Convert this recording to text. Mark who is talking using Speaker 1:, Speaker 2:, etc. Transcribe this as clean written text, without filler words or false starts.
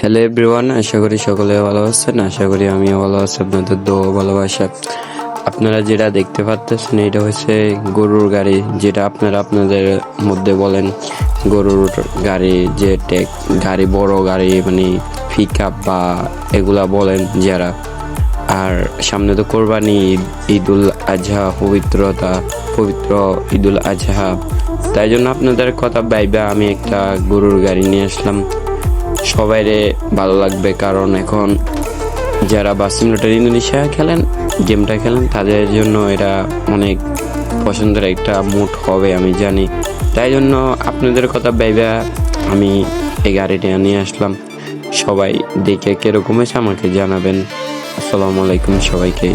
Speaker 1: Hello everyone, আশা করি সকলে ভালো আছেন। আশা করি আমিও ভালো আছি। আপনাদের দোয়া ভালোবাসা। আপনারা যেটা দেখতে পাচ্ছেন এটা হচ্ছে গরুর গাড়ি, যেটা আপনারা আপনাদের মধ্যে বলেন গরুর গাড়ি, যে গাড়ি, বড় গাড়ি মানে পিক আপ বা এগুলা বলেন যারা। আর সামনে তো কোরবানি ঈদ, ঈদুল আজহা, পবিত্র ঈদুল আজহা। তাই জন্য আপনাদের কথা ভাইবা আমি একটা গরুর গাড়ি নিয়ে আসলাম। সবাইরে ভালো লাগবে, কারণ এখন যারা বাস সিমুলেটর ইন্দোনেশিয়া গেমটা খেলেন তাদের জন্য এটা অনেক পছন্দের একটা মুড হবে আমি জানি। তাই জন্য আপনাদের কথা ভাইবা আমি এই গাড়িটা নিয়ে আসলাম। সবাই দেখে কিরকম হয়েছে আমাকে জানাবেন। আসসালামু আলাইকুম সবাইকে।